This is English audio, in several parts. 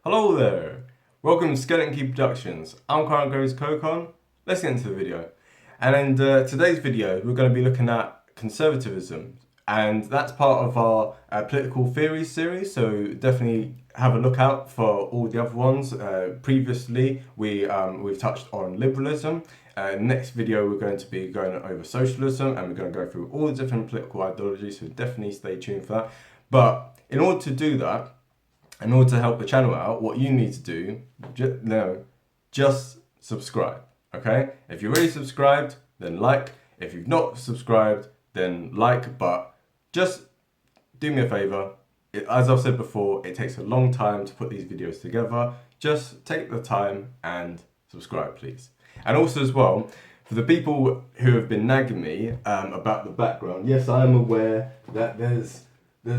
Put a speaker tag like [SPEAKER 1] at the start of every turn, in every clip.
[SPEAKER 1] Hello there! Welcome to Skeleton Key Productions. I'm current host Kokon. Let's get into the video. And in today's video, we're going to be looking at conservatism, and that's part of our political theories series. So definitely have a look out for all the other ones. Previously, we've touched on liberalism. Next video, we're going to be going over socialism, and we're going to go through all the different political ideologies. So definitely stay tuned for that. But in order to do that, in order to help the channel out, what you need to do, just subscribe, okay? If you're already subscribed, then like. If you've not subscribed, then like, but just do me a favor. As I've said before, it takes a long time to put these videos together. Just take the time and subscribe, please. And also as well, for the people who have been nagging me about the background, yes, I am aware that there's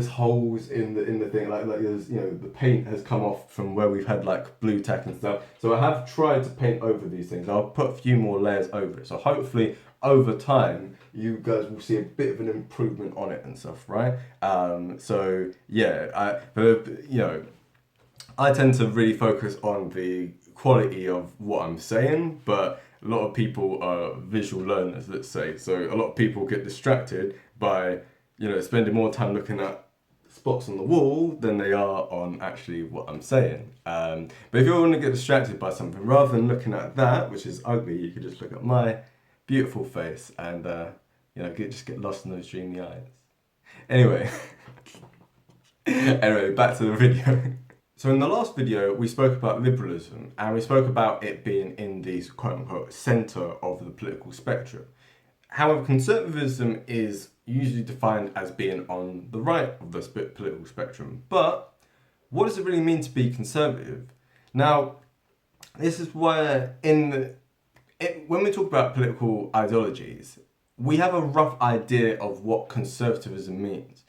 [SPEAKER 1] holes in the thing, like there's, the paint has come off from where we've had like blue tack and stuff. So I have tried to paint over these things. I'll put a few more layers over it. So hopefully over time you guys will see a bit of an improvement on it and stuff, right? So yeah, I tend to really focus on the quality of what I'm saying, but a lot of people are visual learners, let's say. So a lot of people get distracted by spending more time looking at spots on the wall than they are on actually what I'm saying. But if you want to get distracted by something, rather than looking at that, which is ugly, you could just look at my beautiful face and just get lost in those dreamy eyes. Anyway, back to the video. So in the last video, we spoke about liberalism, and we spoke about it being in the quote-unquote centre of the political spectrum. However, conservatism is usually defined as being on the right of the political spectrum. But what does it really mean to be conservative? Now, this is where when we talk about political ideologies, we have a rough idea of what conservatism means.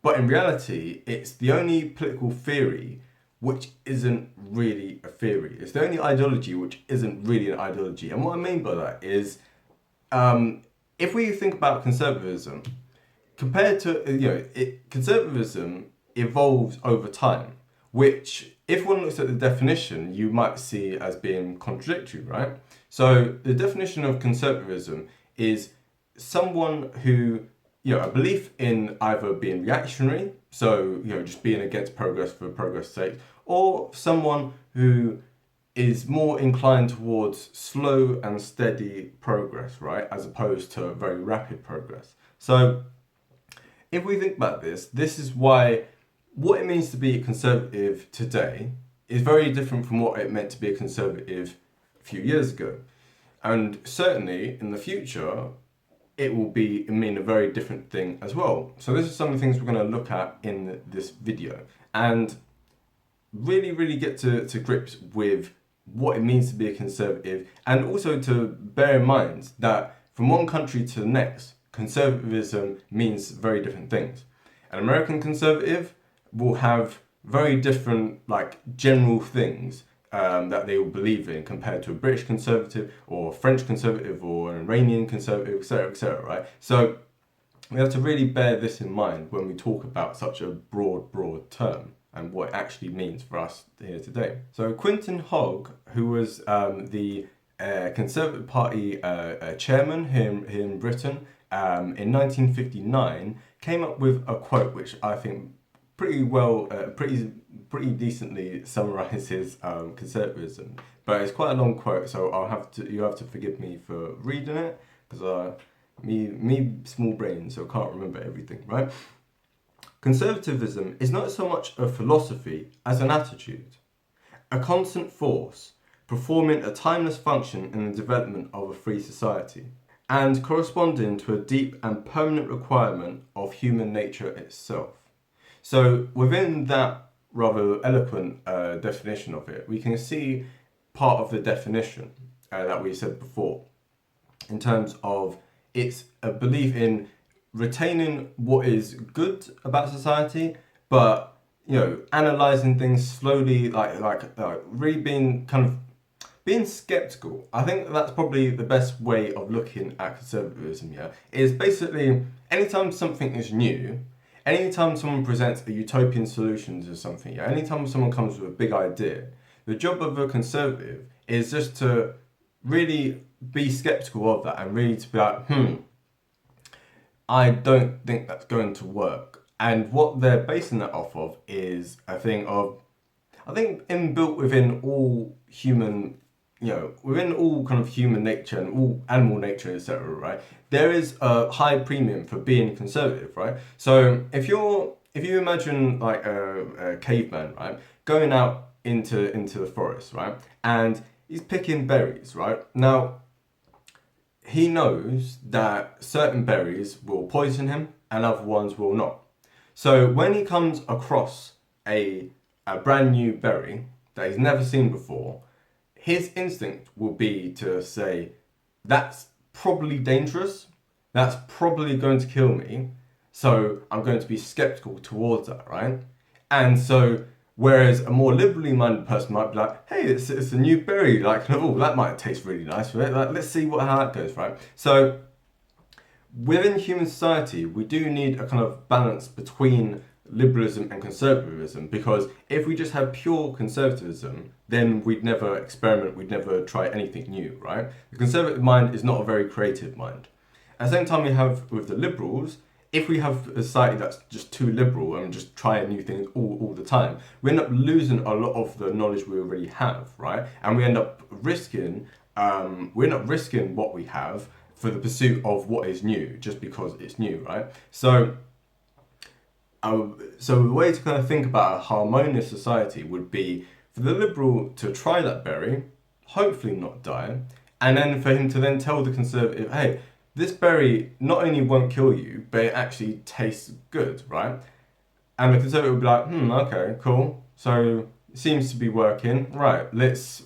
[SPEAKER 1] But in reality, it's the only political theory which isn't really a theory. It's the only ideology which isn't really an ideology. And what I mean by that is, if we think about conservatism, compared to, conservatism evolves over time, which if one looks at the definition, you might see as being contradictory, right? So the definition of conservatism is someone who, a belief in either being reactionary, so, just being against progress for progress' sake, or someone who is more inclined towards slow and steady progress, right? As opposed to very rapid progress. So if we think about this is why what it means to be a conservative today is very different from what it meant to be a conservative a few years ago. And certainly in the future, it will mean a very different thing as well. So this is some of the things we're going to look at in this video and really get to grips with what it means to be a conservative, and also to bear in mind that from one country to the next, conservatism means very different things. An American conservative will have very different general things that they will believe in compared to a British conservative or a French conservative or an Iranian conservative, etc., right? So we have to really bear this in mind when we talk about such a broad term and what it actually means for us here today. So Quentin Hogg, who was the Conservative Party chairman here in Britain in 1959, came up with a quote which I think pretty pretty decently summarizes conservatism. But it's quite a long quote, so you have to forgive me for reading it, because me small brain, so I can't remember everything, right? Conservatism is not so much a philosophy as an attitude, a constant force performing a timeless function in the development of a free society, and corresponding to a deep and permanent requirement of human nature itself. So within that rather eloquent definition of it, we can see part of the definition that we said before, in terms of it's a belief in retaining what is good about society, but analyzing things slowly, really being skeptical. I think that's probably the best way of looking at conservatism. Is basically anytime something is new, anytime someone presents a utopian solution to something, yeah, anytime someone comes with a big idea, the job of a conservative is just to really be skeptical of that and really to be like, I don't think that's going to work. And what they're basing that off of is a thing of, I think, inbuilt within all human, within all kind of human nature and all animal nature, etc., right? There is a high premium for being conservative, right? So if you imagine like a caveman, right, going out into the forest, right, and he's picking berries, right? Now, he knows that certain berries will poison him and other ones will not. So when he comes across a brand new berry that he's never seen before, his instinct will be to say, that's probably dangerous, that's probably going to kill me, so I'm going to be skeptical towards that, right? And so, whereas a more liberally minded person might be like, hey, it's a new berry, like, oh, that might taste really nice, right? Like, let's see how that goes, right? So, within human society, we do need a kind of balance between liberalism and conservatism, because if we just had pure conservatism, then we'd never experiment, we'd never try anything new, right? The conservative mind is not a very creative mind. At the same time, we have with the liberals, if we have a society that's just too liberal and just trying new things all the time, we end up losing a lot of the knowledge we already have, right? And we end up risking what we have for the pursuit of what is new, just because it's new, right? So the way to kind of think about a harmonious society would be for the liberal to try that berry, hopefully not die, and then for him to then tell the conservative, hey, this berry not only won't kill you, but it actually tastes good, right? And the conservative would be like, okay, cool. So it seems to be working, right? Let's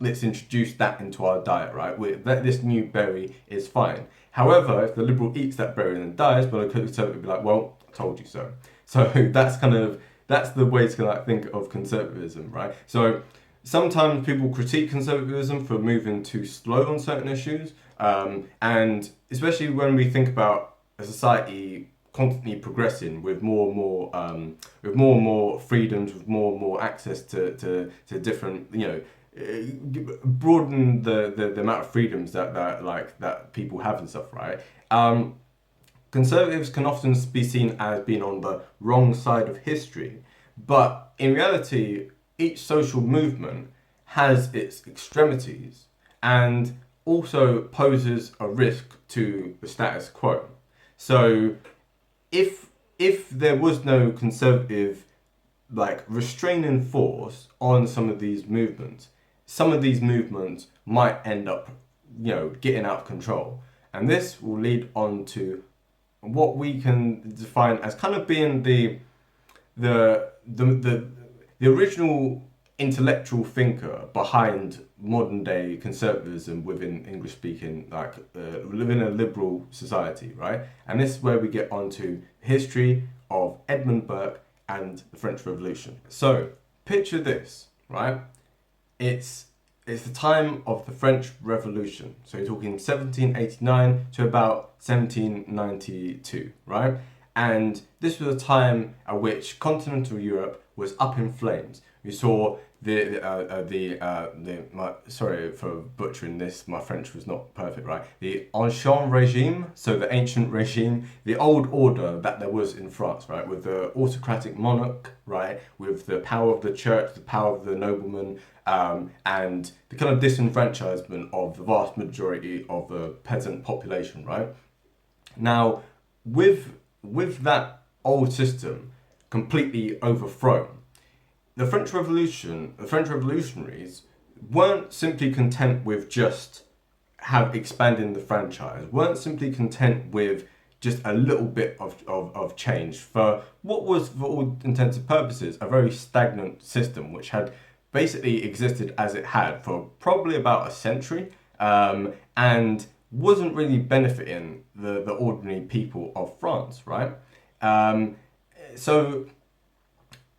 [SPEAKER 1] introduce that into our diet, right? This new berry is fine. However, if the liberal eats that berry and then dies, well, the conservative would be like, well, I told you so. So that's the way to like think of conservatism, right? So sometimes people critique conservatism for moving too slow on certain issues, and especially when we think about a society constantly progressing with more and more freedoms, with more and more access to different, broaden the amount of freedoms that people have and stuff, right? Conservatives can often be seen as being on the wrong side of history, but in reality, each social movement has its extremities and also poses a risk to the status quo. So if there was no conservative restraining force on some of these movements might end up getting out of control. And this will lead on to what we can define as kind of being the original intellectual thinker behind modern day conservatism within English speaking, within a liberal society, right? And this is where we get onto history of Edmund Burke and the French Revolution. So picture this, right? It's the time of the French Revolution. So you're talking 1789 to about 1792, right? And this was a time at which continental Europe was up in flames. We saw sorry for butchering this, my French was not perfect, right? The ancien regime, so the ancient regime, the old order that there was in France, right? With the autocratic monarch, right? With the power of the church, the power of the nobleman, and the kind of disenfranchisement of the vast majority of the peasant population, right? Now, with that old system completely overthrown, the French revolutionaries weren't simply content with just expanding the franchise, weren't simply content with just a little bit of change for what was, for all intents and purposes, a very stagnant system which had basically existed as it had for probably about a century, and wasn't really benefiting the ordinary people of France, right? So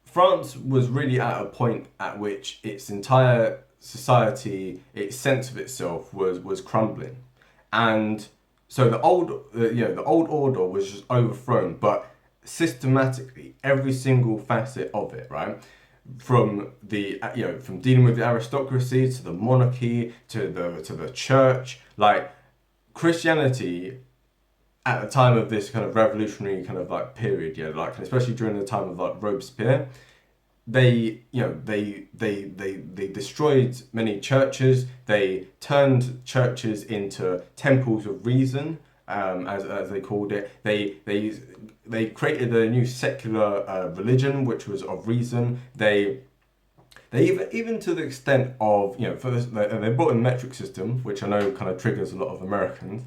[SPEAKER 1] France was really at a point at which its entire society, its sense of itself was crumbling, and so the old order was just overthrown. But systematically every single facet of it, right? From from dealing with the aristocracy to the monarchy to the church, like Christianity at the time of this kind of revolutionary kind of like period, like especially during the time of like Robespierre, they destroyed many churches. They turned churches into temples of reason, as they called it. They created a new secular religion, which was of reason. They even to the extent of, for this, they brought in the metric system, which I know kind of triggers a lot of Americans.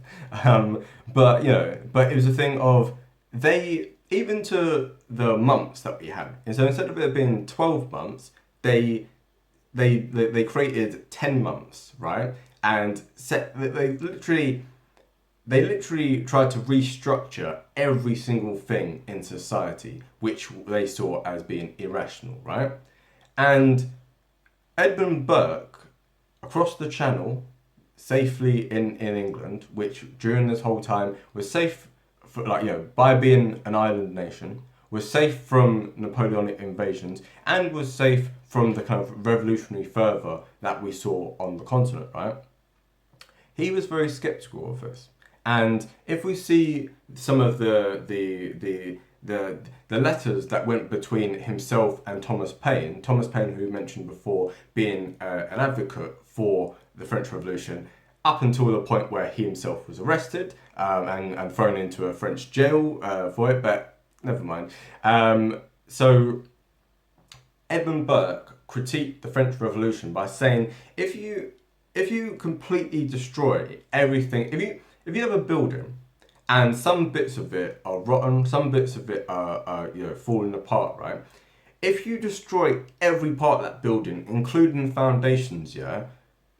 [SPEAKER 1] But it was a thing of, they, even to the months that we had. And so instead of it being 12 months, they created 10 months, right? And they literally tried to restructure every single thing in society, which they saw as being irrational, right? And Edmund Burke, across the Channel, safely in England, which during this whole time was safe, for, by being an island nation, was safe from Napoleonic invasions, and was safe from the kind of revolutionary fervour that we saw on the continent, right? He was very sceptical of this. And if we see some of the letters that went between himself and Thomas Paine, who we mentioned before, being an advocate for the French Revolution, up until the point where he himself was arrested and thrown into a French jail for it, but never mind. So Edmund Burke critiqued the French Revolution by saying, if you completely destroy everything, if you have a building and some bits of it are rotten, some bits of it are falling apart, right? If you destroy every part of that building, including the foundations,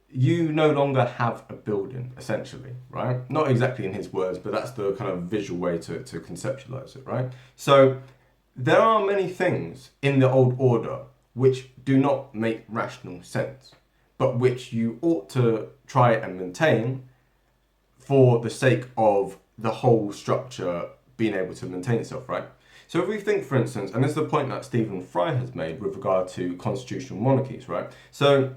[SPEAKER 1] you no longer have a building, essentially, right? Not exactly in his words, but that's the kind of visual way to conceptualize it, right? So there are many things in the old order which do not make rational sense, but which you ought to try and maintain for the sake of the whole structure being able to maintain itself, right? So if we think, for instance, and this is the point that Stephen Fry has made with regard to constitutional monarchies, right? So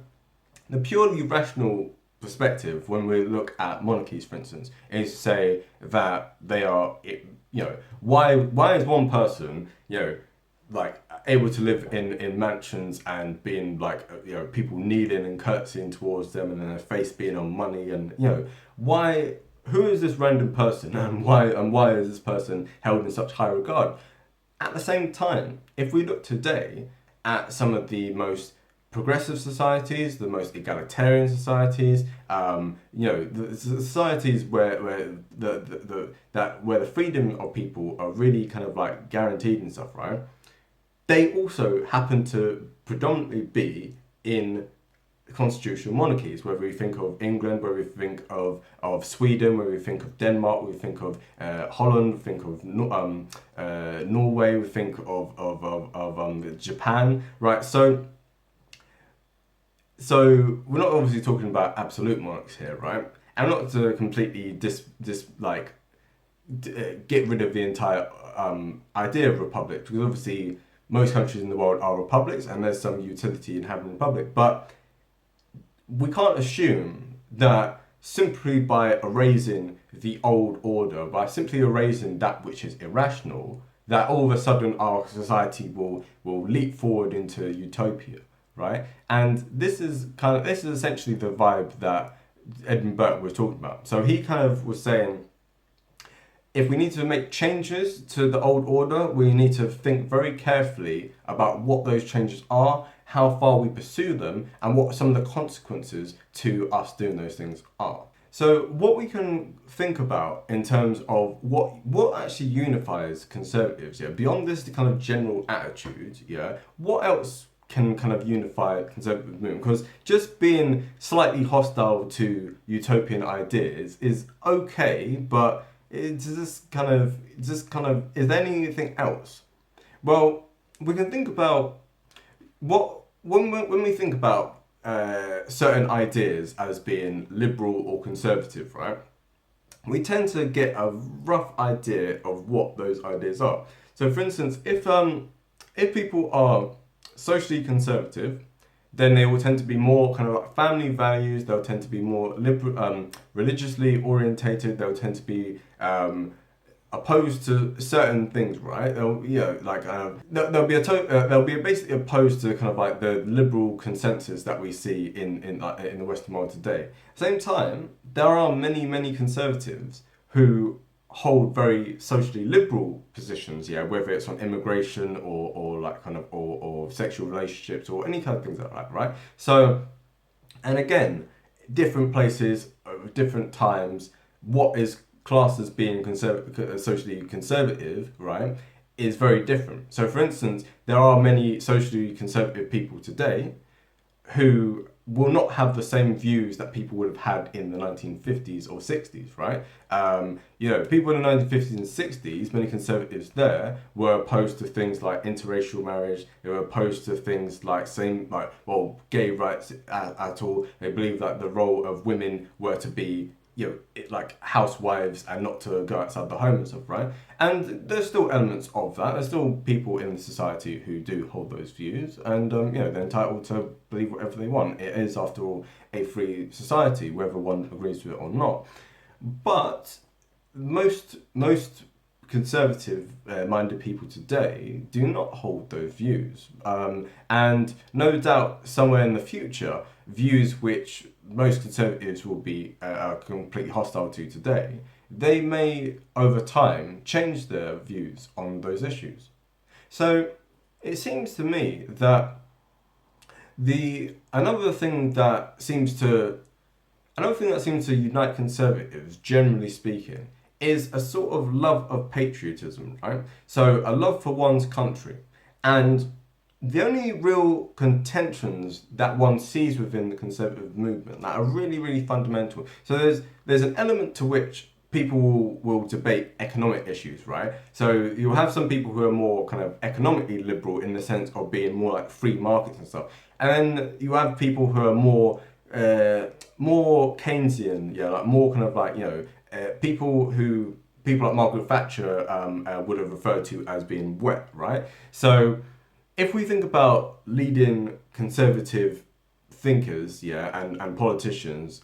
[SPEAKER 1] the purely rational perspective, when we look at monarchies, for instance, is to say that they are, why is one person, able to live in mansions and being people kneeling and curtsying towards them, and then their face being on money, and why, who is this random person, and why is this person held in such high regard? At the same time, if we look today at some of the most progressive societies, the most egalitarian societies, the societies where the freedom of people are really kind of like guaranteed and stuff, right? They also happen to predominantly be in constitutional monarchies, whether we think of England, whether we think of Sweden, whether we think of Denmark, we think of Holland, we think of Norway, we think of Japan, right? So we're not obviously talking about absolute monarchs here, right? And not to completely get rid of the entire idea of republic, because obviously most countries in the world are republics, and there's some utility in having a republic, but we can't assume that simply by erasing the old order, by simply erasing that which is irrational, that all of a sudden our society will leap forward into utopia, right? And this is essentially the vibe that Edmund Burke was talking about. So he kind of was saying, if we need to make changes to the old order, we need to think very carefully about what those changes are, how far we pursue them, and what some of the consequences to us doing those things are. So what we can think about in terms of what actually unifies conservatives, beyond this kind of general attitude, what else can kind of unify conservative movement? Because just being slightly hostile to utopian ideas is okay, but is there anything else? Well, we can think about when we think about certain ideas as being liberal or conservative, right? We tend to get a rough idea of what those ideas are. So, for instance, if people are socially conservative, then they will tend to be more kind of like family values. They'll tend to be more liberal, religiously orientated. They'll tend to be opposed to certain things, right? They'll, they'll be basically opposed to kind of like the liberal consensus that we see in the Western world today. At the same time, there are many conservatives who hold very socially liberal positions, yeah, whether it's on immigration or like kind of or sexual relationships or any kind of things like that, right? So, and again, different places, different times, what is classed as being socially conservative, right, is very different. So, for instance, there are many socially conservative people today who will not have the same views that people would have had in the 1950s or 60s, right? People in the 1950s and 60s, many conservatives there were opposed to things like interracial marriage. They were opposed to things like gay rights at all. They believed that the role of women were to be like housewives and not to go outside the home and stuff, right? And there's still elements of that. There's still people in society who do hold those views, and they're entitled to believe whatever they want. It is, after all, a free society, whether one agrees with it or not. But most conservative minded people today do not hold those views, and no doubt somewhere in the future, views which most conservatives will be completely hostile to today, they may over time change their views on those issues. So it seems to me that another thing that seems to unite conservatives, generally speaking, is a sort of love of patriotism, right? So a love for one's country. And the only real contentions that one sees within the conservative movement that are really fundamental. So there's an element to which people will debate economic issues, right? So you'll have some people who are more kind of economically liberal in the sense of being more like free markets and stuff. And then you have people who are more Keynesian, like more kind of like, people like Margaret Thatcher would have referred to as being wet, right? So if we think about leading conservative thinkers, and politicians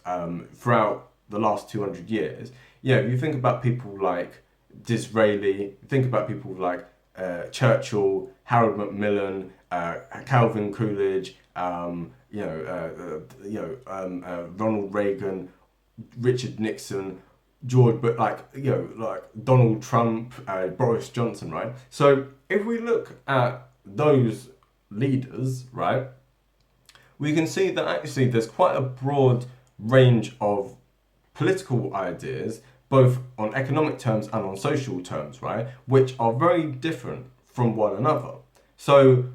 [SPEAKER 1] throughout the last 200 years, you think about people like Disraeli, think about people like Churchill, Harold Macmillan, Calvin Coolidge, Ronald Reagan, Richard Nixon, like Donald Trump, Boris Johnson, right? So if we look at those leaders, right, we can see that actually there's quite a broad range of political ideas, both on economic terms and on social terms, right, which are very different from one another. So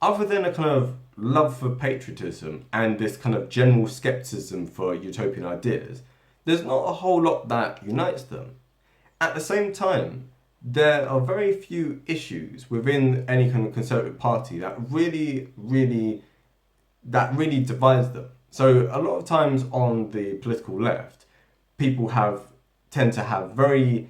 [SPEAKER 1] other than a kind of love for patriotism and this kind of general skepticism for utopian ideas, there's not a whole lot that unites them. At the same time, there are very few issues within any kind of conservative party that really divides them. So a lot of times on the political left, people tend to have very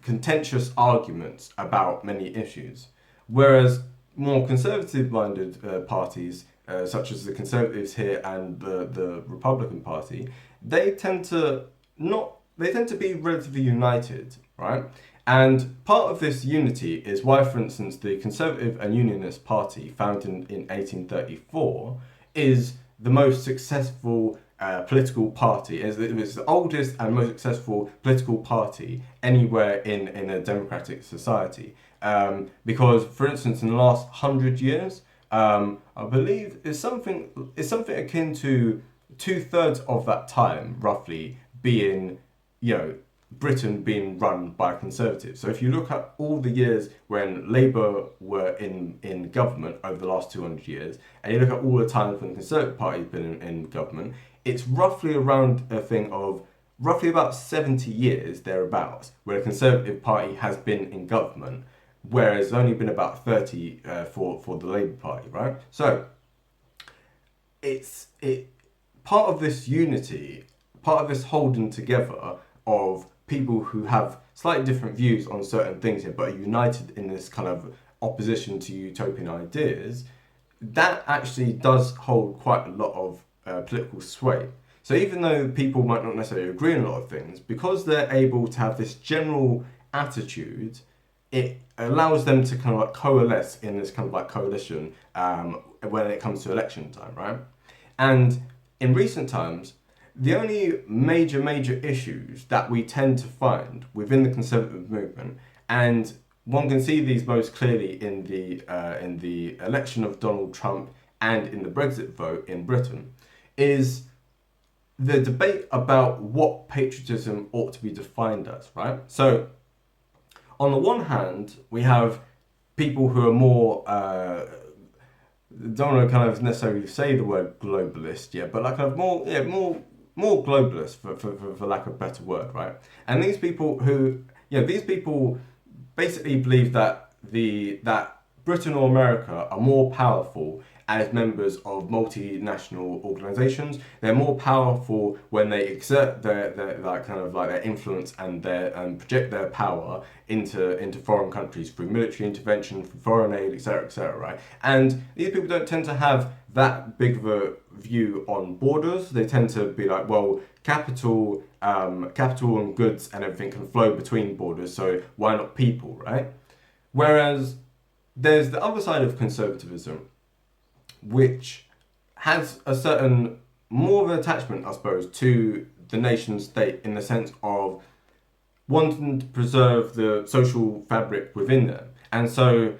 [SPEAKER 1] contentious arguments about many issues, whereas more conservative-minded parties, such as the Conservatives here and the Republican Party, they tend to be relatively united, right? And part of this unity is why, for instance, the Conservative and Unionist Party, founded in 1834, is the most successful political party. It's the oldest and most successful political party anywhere in a democratic society. Because, for instance, in the last 100 years, I believe it's something akin to 2/3 of that time, roughly, being, Britain being run by Conservatives. So if you look at all the years when Labour were in government over the last 200 years, and you look at all the times when the Conservative Party has been in government, it's roughly around a thing of roughly about 70 years thereabouts where the Conservative Party has been in government, whereas it's only been about 30 for the Labour Party, right? So it's part of this unity, part of this holding together of people who have slightly different views on certain things here, but are united in this kind of opposition to utopian ideas, that actually does hold quite a lot of political sway. So even though people might not necessarily agree on a lot of things, because they're able to have this general attitude, it allows them to kind of like coalesce in this kind of like coalition when it comes to election time, right? And in recent times, the only major issues that we tend to find within the conservative movement, and one can see these most clearly in the election of Donald Trump and in the Brexit vote in Britain, is the debate about what patriotism ought to be defined as, right? So, on the one hand, we have people who are more, don't want to kind of necessarily say the word globalist yet, but like kind of more globalist for lack of a better word, right? And these people who, these people basically believe that that Britain or America are more powerful as members of multinational organizations. They're more powerful when they exert their like kind of like their influence and project their power into foreign countries through military intervention, through foreign aid, etc., right? And these people don't tend to have that big of a view on borders. They tend to be like, well, capital and goods and everything can flow between borders, so why not people, right? Whereas there's the other side of conservatism, which has a certain more of an attachment, I suppose, to the nation state in the sense of wanting to preserve the social fabric within them. And so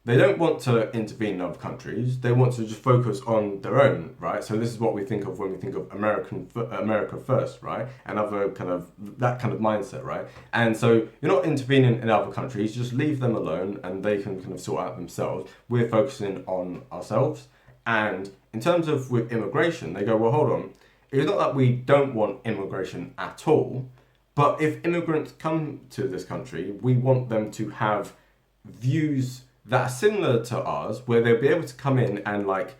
[SPEAKER 1] they don't want to intervene in other countries. They want to just focus on their own, right? So this is what we think of when we think of America first, right? And other kind of that kind of mindset, right? And so you're not intervening in other countries. Just leave them alone, and they can kind of sort out themselves. We're focusing on ourselves. And in terms of with immigration, they go, well, hold on. It's not that we don't want immigration at all, but if immigrants come to this country, we want them to have views that are similar to ours, where they'll be able to come in and like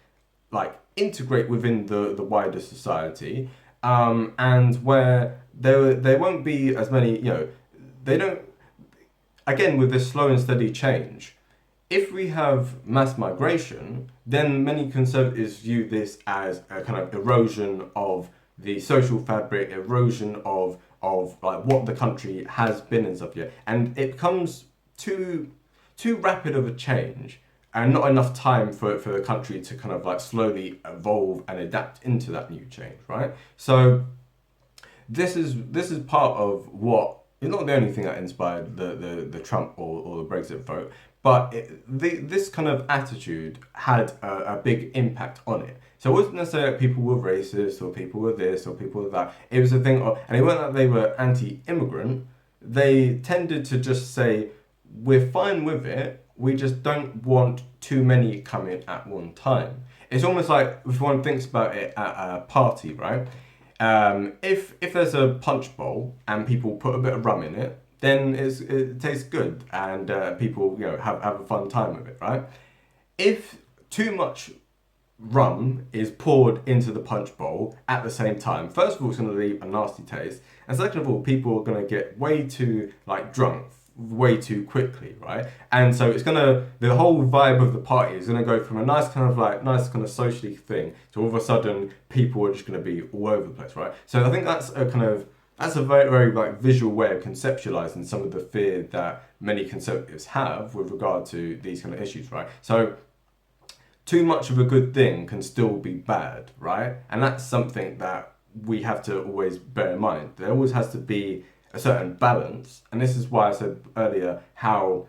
[SPEAKER 1] integrate within the wider society, and where there won't be as many, they don't, again, with this slow and steady change, if we have mass migration, then many conservatives view this as a kind of erosion of the social fabric, erosion of like what the country has been and stuff, and it becomes too rapid of a change and not enough time for the country to kind of like slowly evolve and adapt into that new change, right? So this is part of what, it's not the only thing that inspired the Trump or the Brexit vote, but this kind of attitude had a big impact on it. So it wasn't necessarily that people were racist or people were this or people were that. It was a thing of, and it wasn't that they were anti-immigrant. They tended to just say, we're fine with it, we just don't want too many coming at one time. It's almost like if one thinks about it at a party, right? If there's a punch bowl and people put a bit of rum in it, then it tastes good and people have a fun time with it, right? If too much rum is poured into the punch bowl at the same time, first of all, it's going to leave a nasty taste, and second of all, people are going to get way too drunk way too quickly, right? And so it's gonna, the whole vibe of the party is gonna go from a nice kind of socially thing to all of a sudden people are just gonna be all over the place, right? So I think that's a very visual way of conceptualizing some of the fear that many conservatives have with regard to these kind of issues, right? So too much of a good thing can still be bad, right? And that's something that we have to always bear in mind. There always has to be a certain balance, and this is why I said earlier how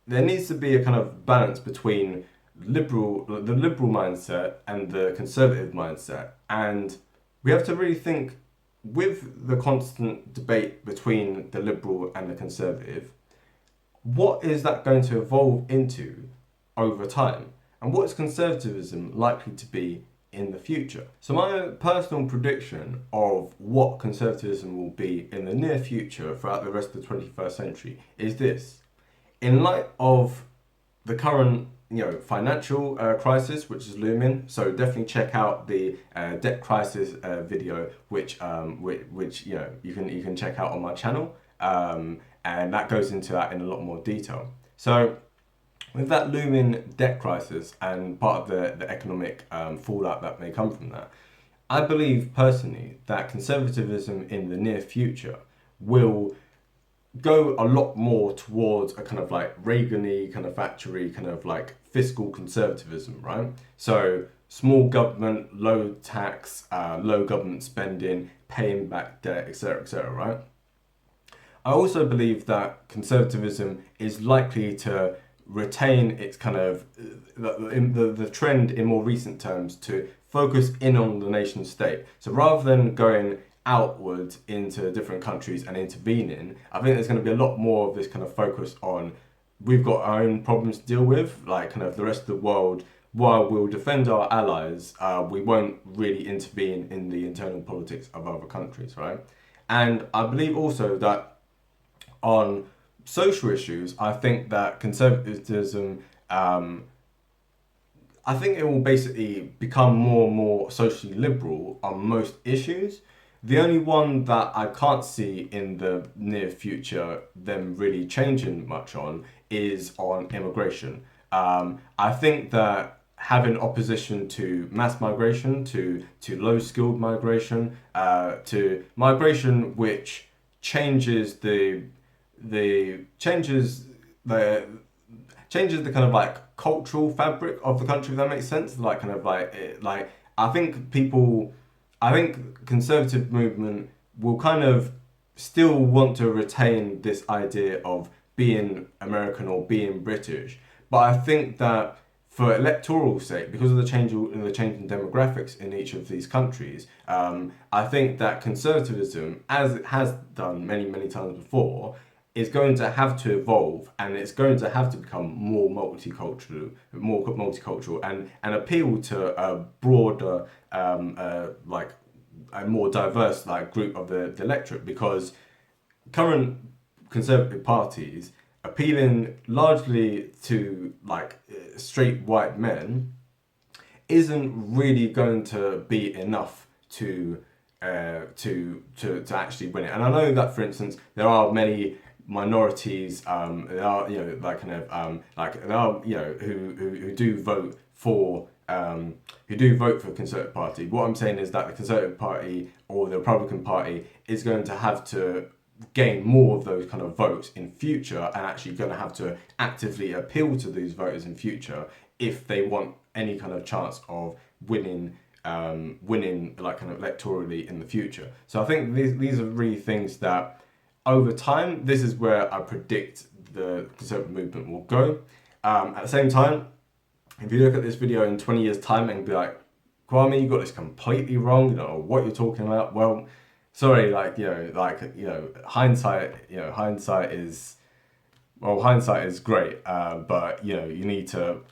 [SPEAKER 1] there needs to be a kind of balance between the liberal mindset and the conservative mindset, and we have to really think, with the constant debate between the liberal and the conservative, what is that going to evolve into over time, and what is conservatism likely to be in the future? So my personal prediction of what conservatism will be in the near future throughout the rest of the 21st century is this. In light of the current financial crisis which is looming, so definitely check out the debt crisis video which you can check out on my channel. and that goes into that in a lot more detail. So with that looming debt crisis and part of the economic fallout that may come from that, I believe personally that conservatism in the near future will go a lot more towards a kind of like Reagan-y, kind of Thatcher-y, kind of like fiscal conservatism, right? So small government, low tax, low government spending, paying back debt, etc., right? I also believe that conservatism is likely to retain its kind of the trend in more recent terms to focus in on the nation state. So rather than going outwards into different countries and intervening, I think there's going to be a lot more of this kind of focus on we've got our own problems to deal with, like kind of the rest of the world. While we'll defend our allies, we won't really intervene in the internal politics of other countries, right? And I believe also that on social issues, I think that conservatism, I think it will basically become more and more socially liberal on most issues. The only one that I can't see in the near future them really changing much on is on immigration. I think that having opposition to mass migration, to low skilled migration, to migration which changes changes the kind of like cultural fabric of the country, if that makes sense. Like kind of like like I think conservative movement will kind of still want to retain this idea of being American or being British, but I think that for electoral sake, because of the change in demographics in each of these countries, I think that conservatism, as it has done many times before, is going to have to evolve, and it's going to have to become more multicultural, and appeal to a broader, like a more diverse like group of the electorate, because current conservative parties appealing largely to like straight white men isn't really going to be enough to actually win it. And I know that, for instance, there are many minorities, there are, you know, like kind of like there are, you know, who do vote for Conservative Party. What I'm saying is that the Conservative Party or the Republican Party is going to have to gain more of those kind of votes in future, and actually going to have to actively appeal to these voters in future if they want any kind of chance of winning like kind of electorally in the future. So I think these are really things that over time, this is where I predict the conservative movement will go. At the same time, if you look at this video in 20 years time and be like, Kwame, you got this completely wrong, you don't know what you're talking about. Well, sorry, hindsight is great, but you need to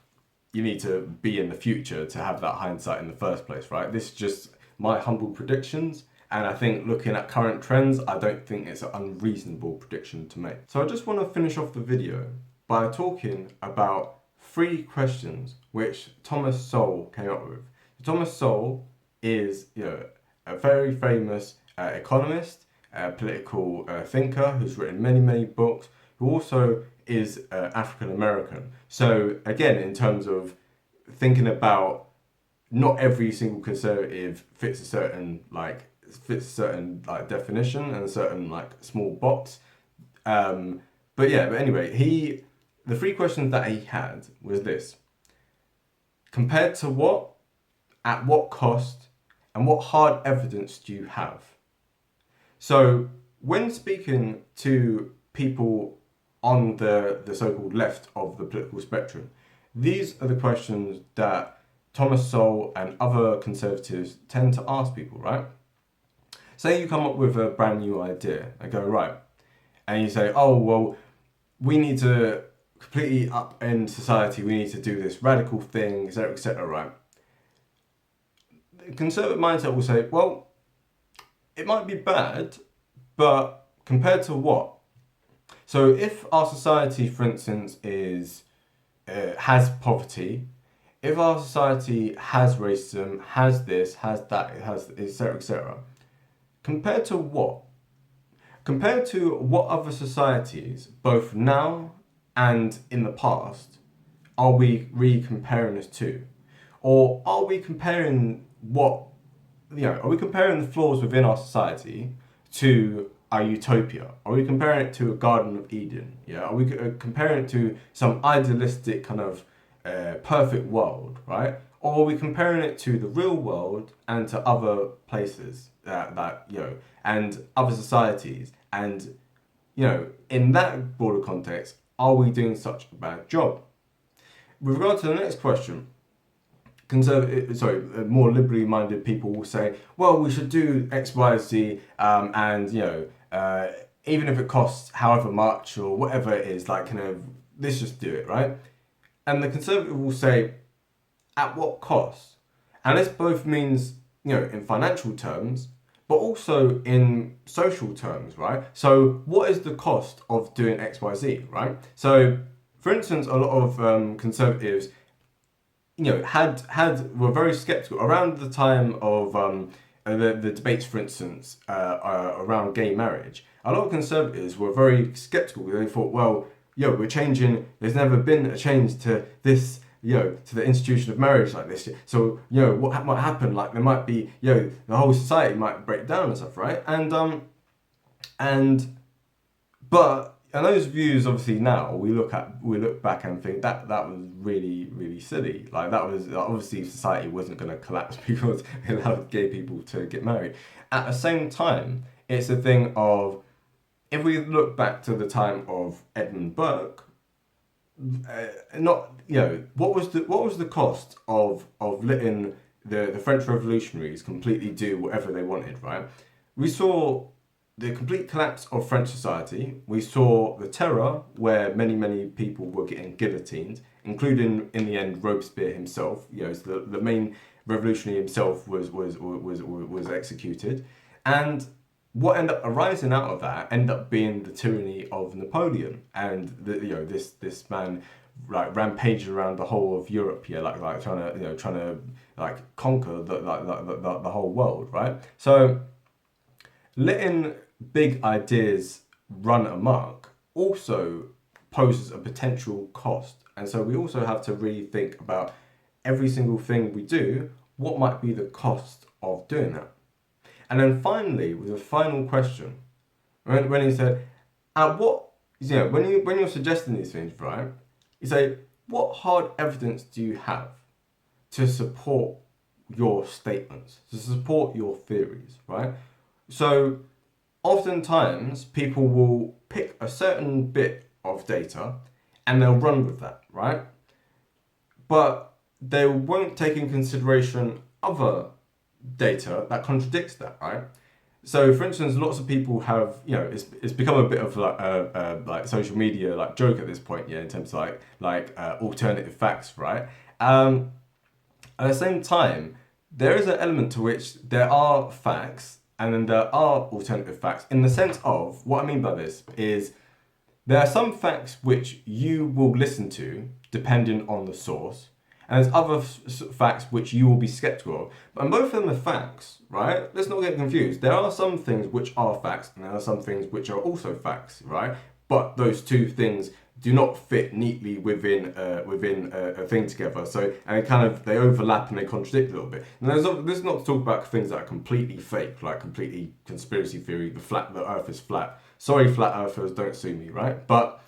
[SPEAKER 1] be in the future to have that hindsight in the first place, right? This is just my humble predictions, and I think looking at current trends, I don't think it's an unreasonable prediction to make. So I just want to finish off the video by talking about 3 questions which Thomas Sowell came up with. Thomas Sowell is a very famous economist, political thinker who's written many books, who also is African American. So again, in terms of thinking about not every single conservative fits a certain definition and a certain like small box. But anyway, the 3 questions that he had was this: compared to what, at what cost, and what hard evidence do you have? So when speaking to people on the so-called left of the political spectrum, these are the questions that Thomas Sowell and other conservatives tend to ask people, right? Say you come up with a brand new idea and go, right, and you say, oh, well, we need to completely upend society, we need to do this radical thing, etc., right? The conservative mindset will say, well, it might be bad, but compared to what? So if our society, for instance, has poverty, if our society has racism, has this, has that, it has etc., compared to what? Compared to what other societies, both now and in the past, are we really comparing us to? Or are we comparing are we comparing the flaws within our society to a utopia? Are we comparing it to a Garden of Eden? Yeah, are we comparing it to some idealistic kind of perfect world, right? Or are we comparing it to the real world and to other places and other societies? And in that broader context, are we doing such a bad job? With regard to the next question, more liberally minded people will say, well, we should do X, Y, Z, even if it costs however much or whatever it is, let's just do it, right? And the conservative will say, at what cost? And this both means, in financial terms, but also in social terms, right? So what is the cost of doing X, Y, Z, right? So, for instance, a lot of conservatives were very skeptical around the time of the debates, for instance, around gay marriage. A lot of conservatives were very skeptical. They thought, well, we're changing. There's never been a change to this, to the institution of marriage like this. So, what might happen? Like there might be, the whole society might break down and stuff, right? But those views, obviously, now we look back and think that was really, really silly. Like that was obviously society wasn't going to collapse because it allowed gay people to get married. At the same time, it's a thing of if we look back to the time of Edmund Burke, what was the cost of letting the French revolutionaries completely do whatever they wanted, right? We saw the complete collapse of French society. We saw the terror where many people were getting guillotined, including in the end Robespierre himself. So the main revolutionary himself was executed, and what ended up arising out of that ended up being the tyranny of Napoleon, and this man rampaged around the whole of Europe, trying to conquer the whole world, right? So letting big ideas run amok also poses a potential cost, and so we also have to really think about every single thing we do. What might be the cost of doing that? And then finally, with a final question, when he said, when you're suggesting these things, right? You say, what hard evidence do you have to support your statements, to support your theories, right? So oftentimes people will pick a certain bit of data and they'll run with that, right? But they won't take in consideration other data that contradicts that, right? So, for instance, lots of people have, it's become a bit of like social media joke at this point, in terms of alternative facts, right? At the same time, there is an element to which there are facts and then there are alternative facts, in the sense of, what I mean by this is there are some facts which you will listen to depending on the source, and there's other facts which you will be skeptical of. And both of them are facts, right? Let's not get confused. There are some things which are facts, and there are some things which are also facts, right? But those two things do not fit neatly within a thing together. So, and they overlap and they contradict a little bit. And this is not to talk about things that are completely fake, like completely conspiracy theory, the Earth is flat. Sorry, flat earthers, don't sue me, right? But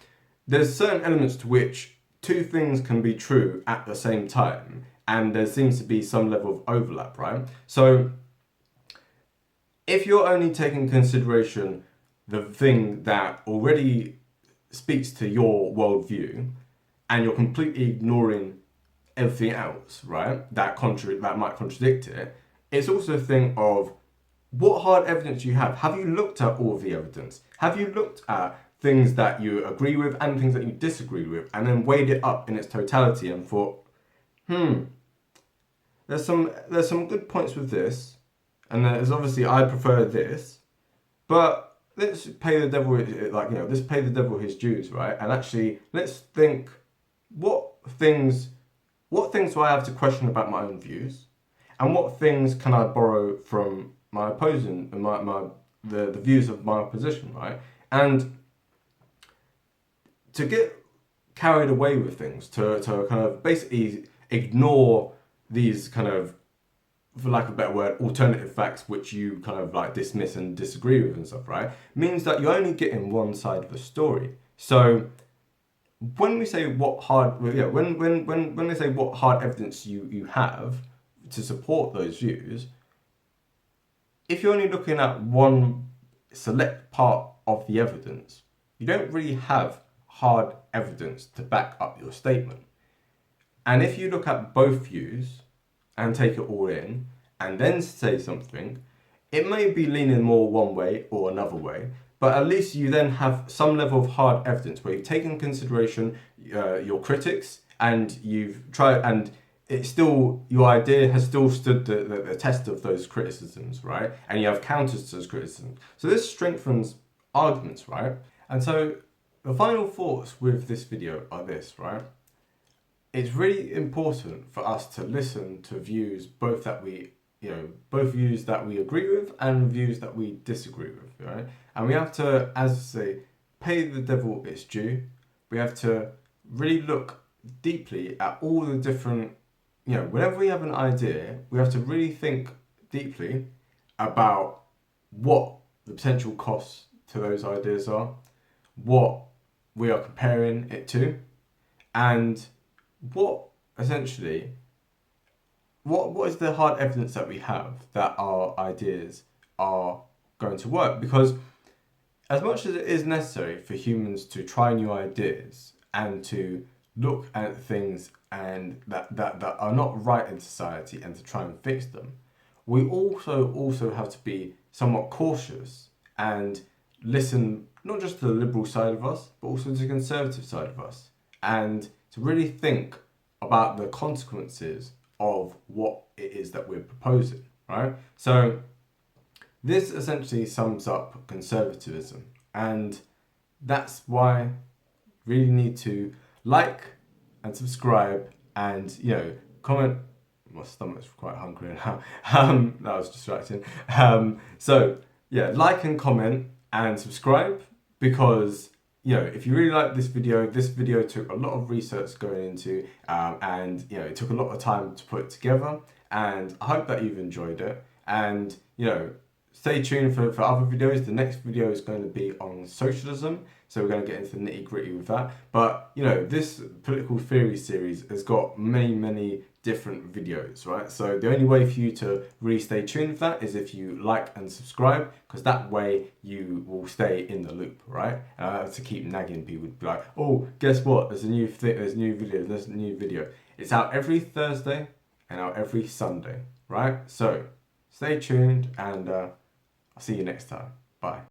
[SPEAKER 1] there's certain elements to which two things can be true at the same time, and there seems to be some level of overlap, right? So if you're only taking into consideration the thing that already speaks to your worldview, and you're completely ignoring everything else, right, that might contradict it, it's also a thing of what hard evidence you have. Have you looked at all of the evidence? Have you looked at things that you agree with and things that you disagree with, and then weighed it up in its totality and thought, there's some good points with this, and there's obviously I prefer this, but let's pay the devil let's pay the devil his dues, right? And actually let's think, what things do I have to question about my own views, and what things can I borrow from my opposing and my the views of my opposition, right? And to get carried away with things, to kind of basically ignore these kind of, for lack of a better word, alternative facts which you kind of like dismiss and disagree with and stuff, right? Means that you're only getting one side of the story. So when we say what hard, when they say what hard evidence you have to support those views, if you're only looking at one select part of the evidence, you don't really have hard evidence to back up your statement. And if you look at both views and take it all in and then say something, it may be leaning more one way or another way, but at least you then have some level of hard evidence where you've taken consideration your critics and you've tried, and it's still, your idea has still stood the test of those criticisms, right? And you have counters to those criticisms. So this strengthens arguments, right? And so the final thoughts with this video are this, right? It's really important for us to listen to views both that we, both views that we agree with and views that we disagree with, right? And we have to, as I say, pay the devil its due. We have to really look deeply at all the different, whenever we have an idea, we have to really think deeply about what the potential costs to those ideas are, what we are comparing it to, and what essentially, what is the hard evidence that we have that our ideas are going to work? Because as much as it is necessary for humans to try new ideas and to look at things and that are not right in society and to try and fix them, we also have to be somewhat cautious and listen not just to the liberal side of us, but also to the conservative side of us, and to really think about the consequences of what it is that we're proposing, right? So this essentially sums up conservatism, and that's why we really need to like and subscribe and, comment. My stomach's quite hungry now. That was distracting. So yeah, like and comment and subscribe, because if you really like this video took a lot of research going into, and it took a lot of time to put together, and I hope that you've enjoyed it. And stay tuned for other videos. The next video is going to be on socialism, so we're going to get into the nitty gritty with that. But this political theory series has got many different videos, right? So the only way for you to really stay tuned with that is if you like and subscribe, because that way you will stay in the loop, right? To keep nagging people to be like, oh, guess what? There's a new video. It's out every Thursday and out every Sunday, right? So stay tuned, and I'll see you next time. Bye.